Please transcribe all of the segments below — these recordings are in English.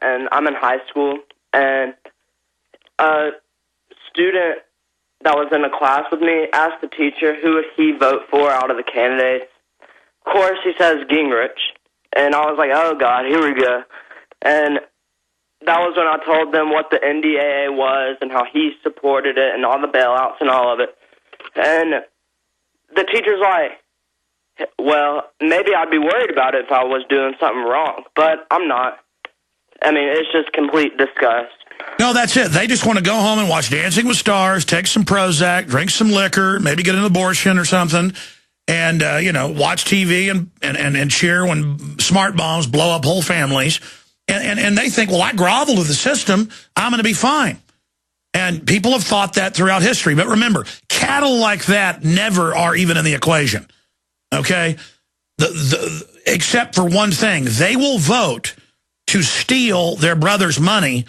and I'm in high school, and a student that was in a class with me asked the teacher who would he vote for out of the candidates. Of course, he says Gingrich, and I was like, oh, God, here we go. And that was when I told them what the NDAA was and how he supported it and all the bailouts and all of it. And the teacher's like, well, maybe I'd be worried about it if I was doing something wrong, but I'm not. I mean, it's just complete disgust. No, that's it. They just want to go home and watch Dancing with Stars, take some Prozac, drink some liquor, maybe get an abortion or something, and, you know, watch TV and cheer when smart bombs blow up whole families. And they think, well, I grovel to the system, I'm going to be fine. And people have thought that throughout history. But remember, cattle like that never are even in the equation. Okay? Except for one thing. They will vote to steal their brother's money.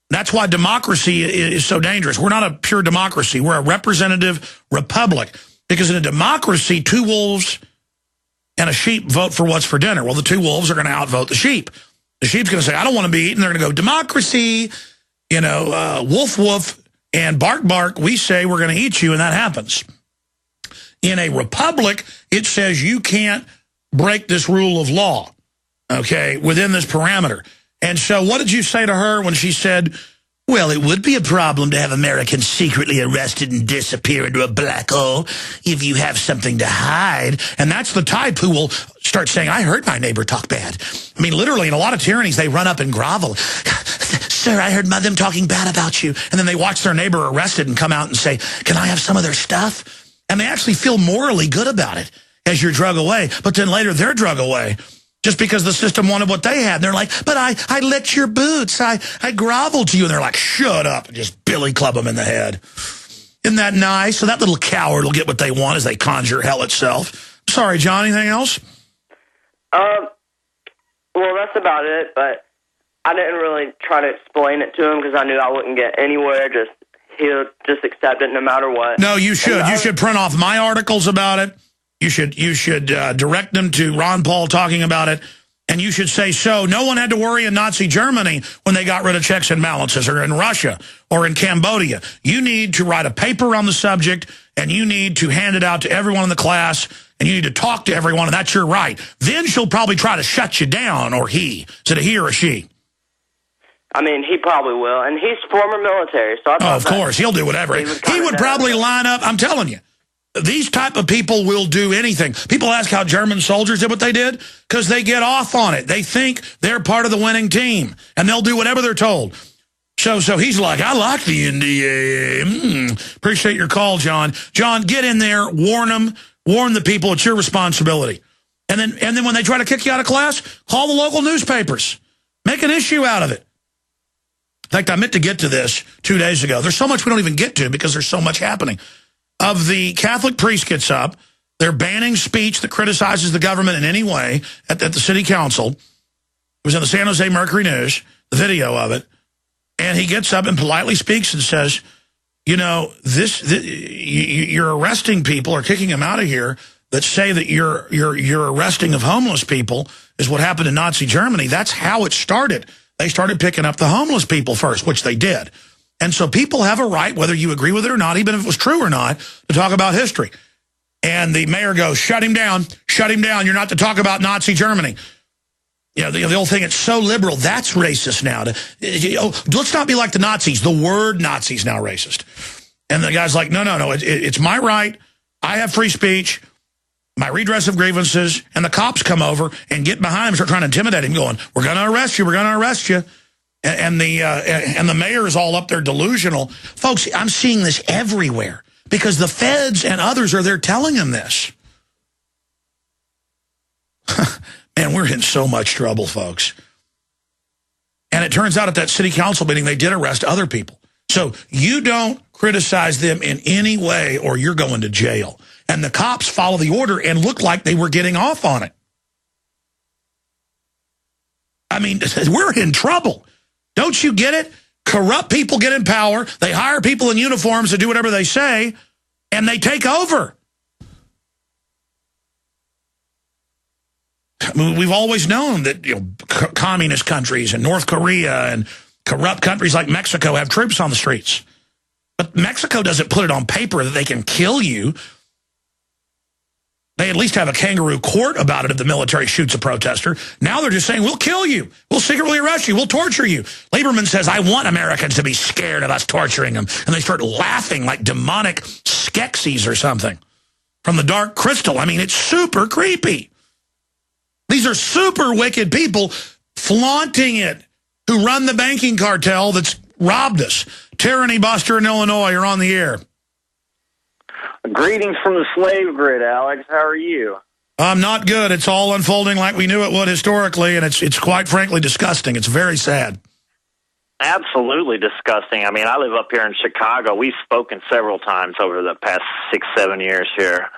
That's why democracy is so dangerous. We're not a pure democracy. We're a representative republic. Because in a democracy, two wolves and a sheep vote for what's for dinner. Well, the two wolves are going to outvote the sheep. The sheep's going to say, I don't want to be eaten. They're going to go, democracy, you know, woof, woof, and bark, bark. We say we're going to eat you, and that happens. In a republic, it says you can't break this rule of law, okay, within this parameter. And so what did you say to her when she said, well, it would be a problem to have Americans secretly arrested and disappear into a black hole if you have something to hide. And that's the type who will start saying, I heard my neighbor talk bad. I mean, literally, in a lot of tyrannies, they run up and grovel. Sir, I heard them talking bad about you. And then they watch their neighbor arrested and come out and say, can I have some of their stuff? And they actually feel morally good about it as you're drug away. But then later, they're drug away. Just because the system wanted what they had. And they're like, but I licked your boots. I groveled to you. And they're like, shut up. And just billy club them in the head. Isn't that nice? So that little coward will get what they want as they conjure hell itself. Sorry, John, anything else? Well, that's about it. But I didn't really try to explain it to him because I knew I wouldn't get anywhere. He'll just accept it no matter what. No, you should. You should print off my articles about it. You should direct them to Ron Paul talking about it, and you should say, so no one had to worry in Nazi Germany when they got rid of checks and balances, or in Russia, or in Cambodia. You need to write a paper on the subject, and you need to hand it out to everyone in the class, and you need to talk to everyone, and that's your right. Then she'll probably try to shut you down, or he. Is it a he or a she? I mean, he probably will, and he's former military, so I thought of course, he'll do whatever. He would probably line up, I'm telling you. These type of people will do anything. People ask how German soldiers did what they did because they get off on it. They think they're part of the winning team, and they'll do whatever they're told. So he's like, I like the NDAA. Appreciate your call, John. John, get in there, warn them, warn the people. It's your responsibility. And then when they try to kick you out of class, call the local newspapers. Make an issue out of it. In fact, I meant to get to this 2 days ago. There's so much we don't even get to because there's so much happening. Of the Catholic priest gets up, they're banning speech that criticizes the government in any way at the city council. It was in the San Jose Mercury News, the video of it. And he gets up and politely speaks and says, you know, you're arresting people or kicking them out of here that say that your arresting of homeless people is what happened in Nazi Germany. That's how it started. They started picking up the homeless people first, which they did. And so people have a right, whether you agree with it or not, even if it was true or not, to talk about history. And the mayor goes, shut him down, shut him down. You're not to talk about Nazi Germany. You know, the old thing, it's so liberal. That's racist now. Let's not be like the Nazis. The word Nazi's now racist. And the guy's like, no, it's my right. I have free speech, my redress of grievances. And the cops come over and get behind him and start trying to intimidate him, going, we're going to arrest you, we're going to arrest you. And the mayor is all up there delusional. Folks, I'm seeing this everywhere because the feds and others are there telling him this. Man, we're in so much trouble, folks. And it turns out at that city council meeting, they did arrest other people. So you don't criticize them in any way or you're going to jail. And the cops follow the order and look like they were getting off on it. I mean, we're in trouble. Don't you get it? Corrupt people get in power. They hire people in uniforms to do whatever they say, and they take over. I mean, we've always known that communist countries and North Korea and corrupt countries like Mexico have troops on the streets. But Mexico doesn't put it on paper that they can kill you. They at least have a kangaroo court about it if the military shoots a protester. Now they're just saying, we'll kill you. We'll secretly arrest you. We'll torture you. Lieberman says, I want Americans to be scared of us torturing them. And they start laughing like demonic Skeksis or something from the Dark Crystal. I mean, it's super creepy. These are super wicked people flaunting it who run the banking cartel that's robbed us. Tyranny Buster in Illinois, you're on the air. Greetings from the slave grid, Alex. How are you? I'm not good. It's all unfolding like we knew it would historically, and it's quite frankly disgusting. It's very sad. Absolutely disgusting. I mean, I live up here in Chicago. We've spoken several times over the past 6-7 years here.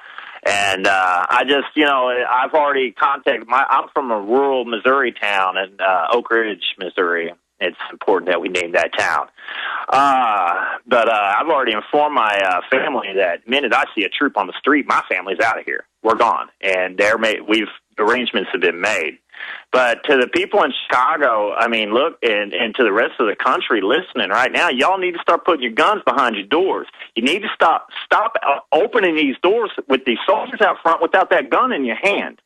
And I just, I've already contacted I'm from a rural Missouri town in Oak Ridge, Missouri. It's important that we name that town. But I've already informed my family that the minute I see a troop on the street, my family's out of here. We're gone. And arrangements have been made. But to the people in Chicago, I mean, look, and to the rest of the country listening right now, y'all need to start putting your guns behind your doors. You need to stop opening these doors with these soldiers out front without that gun in your hand.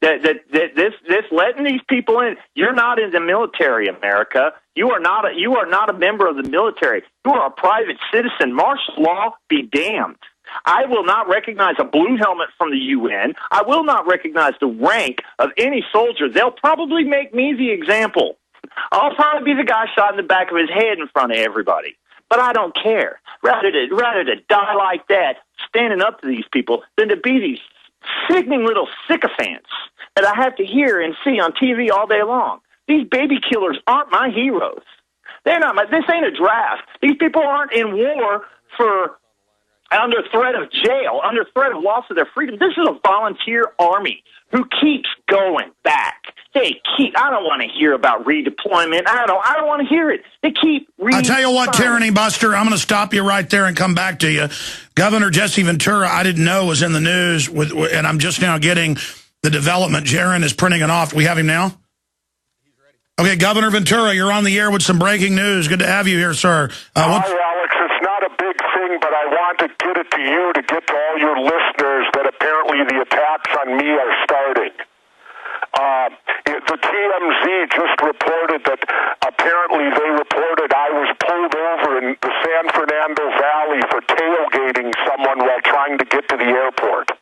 This letting these people in. You're not in the military, America. You are not a member of the military. You are a private citizen. Martial law be damned. I will not recognize a blue helmet from the UN. I will not recognize the rank of any soldier. They'll probably make me the example. I'll probably be the guy shot in the back of his head in front of everybody. But I don't care. Rather to die like that, standing up to these people, than to be these sickening little sycophants that I have to hear and see on TV all day long. These baby killers aren't my heroes. They're not. This ain't a draft. These people aren't in war under threat of jail, under threat of loss of their freedom. This is a volunteer army who keeps going back. I don't want to hear about redeployment. I don't want to hear it. They keep I tell you what, Tyranny Buster, I'm going to stop you right there and come back to you. Governor Jesse Ventura, I didn't know was in the news, and I'm just now getting the development. Jaron is printing it off. We have him now? Okay, Governor Ventura, you're on the air with some breaking news. Good to have you here, sir. Hi, Alex. It's not a big thing, but I want to get it to you to get to all your listeners that apparently the attacks on me are starting. The TMZ just reported that apparently they reported I was pulled over in the San Fernando Valley for tailgating someone while trying to get to the airport.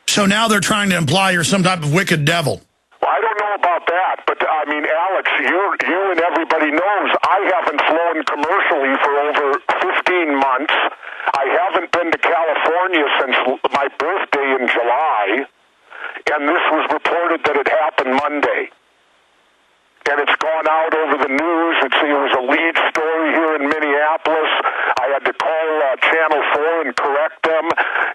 So now they're trying to imply you're some type of wicked devil. Well, I don't know about that, but I mean, Alex, you and everybody knows I haven't flown commercially for over 15 months. I haven't been to California since my birthday in July. And this was reported that it happened Monday. And it's gone out over the news. It was a lead story here in Minneapolis. I had to call Channel 4 and correct them.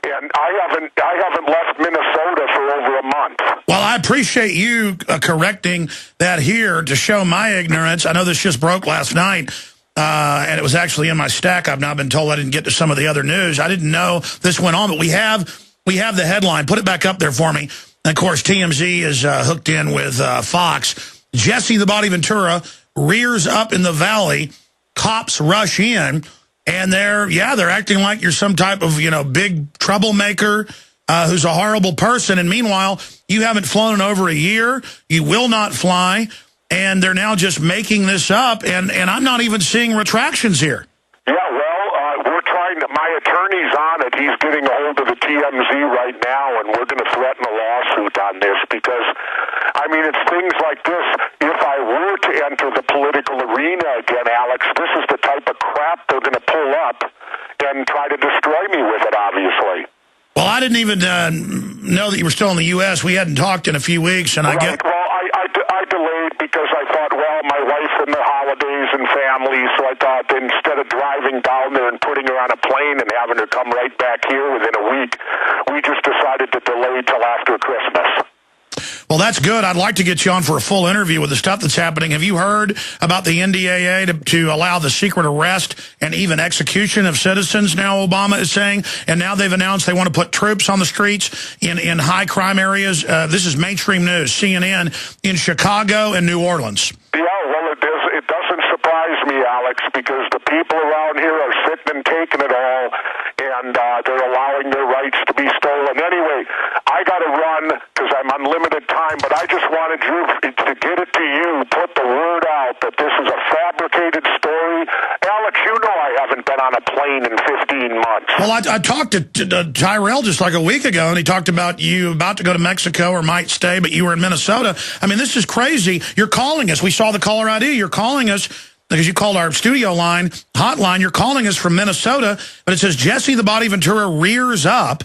And I haven't left Minnesota for over a month. Well, I appreciate you correcting that here to show my ignorance. I know this just broke last night. And it was actually in my stack. I've now been told I didn't get to some of the other news. I didn't know this went on, but we have the headline. Put it back up there for me. And, of course, TMZ is hooked in with Fox. Jesse the Body Ventura rears up in the valley. Cops rush in, and they're acting like you're some type of, big troublemaker who's a horrible person. And meanwhile, you haven't flown in over a year. You will not fly. And they're now just making this up. And I'm not even seeing retractions here. Yeah, well, we're trying to, my attorney's on it. He's getting a hold of the TMZ right now, and we're going to threaten a lawsuit on this because, I mean, it's things like this. If I were to enter the political arena again, Alex, this is the type of crap they're going to pull up and try to destroy me with it, obviously. Well, I didn't even know that you were still in the U.S. We hadn't talked in a few weeks, and Well, I delayed because I thought, well, my wife's in the holidays and family, so I thought instead of driving down there and putting her on a plane and having her come right back here within a week, we just decided to delay till after Christmas. Well, that's good. I'd like to get you on for a full interview with the stuff that's happening. Have you heard about the NDAA to allow the secret arrest and even execution of citizens now, Obama is saying? And now they've announced they want to put troops on the streets in high crime areas. This is mainstream news, CNN, in Chicago and New Orleans. Yeah, well, it doesn't surprise me, Alex, because the people around here are sitting and taking it all, and they're allowing their rights to be stolen. Anyway, I got to run because I'm on limited time, but I just wanted you to get it to you, put the word out that this is a fabricated story. Alex, you know I haven't been on a plane in 15 months. Well, I talked to Tyrell just like a week ago, and he talked about you about to go to Mexico or might stay, but you were in Minnesota. I mean, this is crazy. You're calling us. We saw the caller ID. You're calling us because you called our studio line, hotline. You're calling us from Minnesota, but it says Jesse the Body Ventura rears up.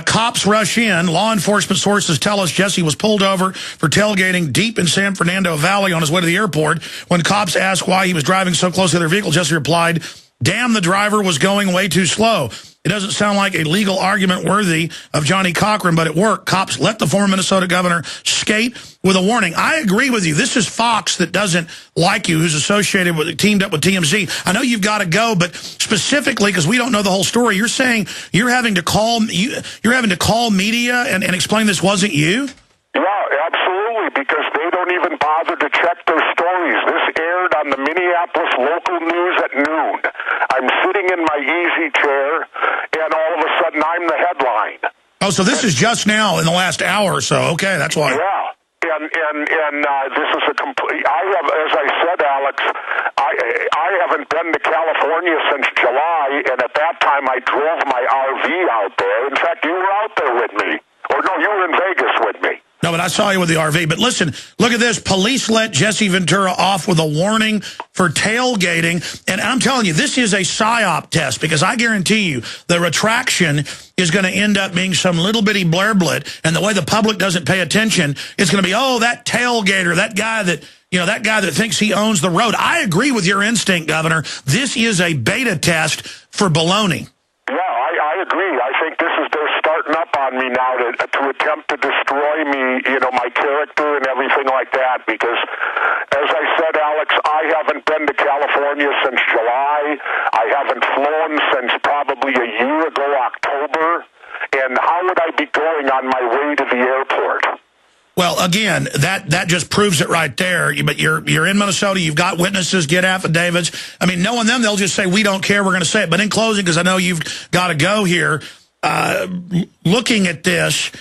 Cops rush in. Law enforcement sources tell us Jesse was pulled over for tailgating deep in San Fernando Valley on his way to the airport. When cops asked why he was driving so close to their vehicle, Jesse replied, "Damn, the driver was going way too slow." It doesn't sound like a legal argument worthy of Johnny Cochran, but it worked. Cops let the former Minnesota governor skate with a warning. I agree with you. This is Fox that doesn't like you, who's associated with, teamed up with TMZ. I know you've got to go, but specifically, because we don't know the whole story, you're saying you're having to call media and explain this wasn't you? Yeah, absolutely, because they don't even bother to check their stories. This aired on the Minneapolis local news at noon. I'm sitting in my easy chair, and all of a sudden I'm the headline. Oh, so this is just now in the last hour or so. Okay, that's why. Yeah, and this is a complete. I have, as I said, Alex, I haven't been to California since July, and at that time I drove my RV out there. In fact, you were out there with me, or no, you were in Vegas with me. No, but I saw you with the RV. But listen, look at this. Police let Jesse Ventura off with a warning for tailgating. And I'm telling you, this is a PSYOP test, because I guarantee you the retraction is going to end up being some little bitty blairblit. And the way the public doesn't pay attention, it's going to be, oh, that tailgater, that guy that thinks he owns the road. I agree with your instinct, Governor. This is a beta test for baloney. Yeah, I agree. I think they're starting up on me now to attempt to destroy me, my character and everything like that, because, as I said, Alex, I haven't been to California since July. I haven't flown since probably a year ago, October. And how would I be going on my way to the airport? Well, again, that just proves it right there. But you're in Minnesota. You've got witnesses, get affidavits. I mean, knowing them, they'll just say, we don't care, we're going to say it. But in closing, because I know you've got to go here, looking at this,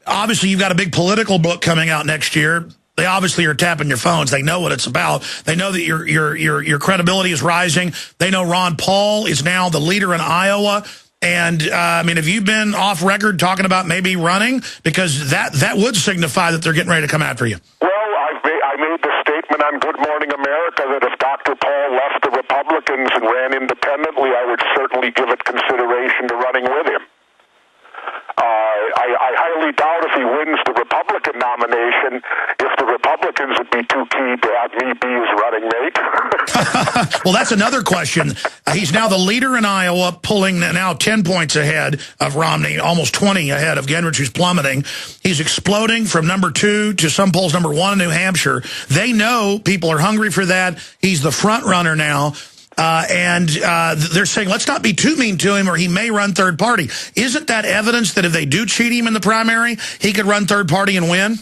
obviously you've got a big political book coming out next year. They obviously are tapping your phones. They know what it's about. They know that your credibility is rising. They know Ron Paul is now the leader in Iowa. And, I mean, have you been off record talking about maybe running? Because that would signify that they're getting ready to come after you. Well, I made the statement on Good Morning America that if Dr. Paul left the Republicans and ran independently, I would certainly give it consideration to running with him. I highly doubt if he wins the Republican nomination, if the Republicans would be too keen to have me be his running mate. Well, that's another question. He's now the leader in Iowa, pulling now 10 points ahead of Romney, almost 20 ahead of Gingrich, who's plummeting. He's exploding from number 2 to some polls number 1 in New Hampshire. They know people are hungry for that. He's the front runner now. And they're saying, let's not be too mean to him or he may run third party. Isn't that evidence that if they do cheat him in the primary, he could run third party and win?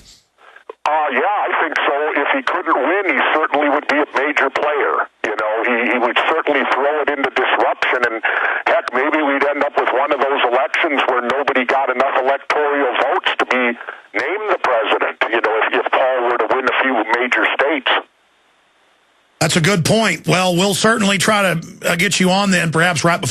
Yeah, I think so. If he couldn't win, he certainly would be a major player. He would certainly throw it into disruption. And heck, maybe we'd end up with one of those elections where nobody got enough electoral votes to be named the president, if Paul were to win a few major states. That's a good point. Well, we'll certainly try to get you on then, perhaps right before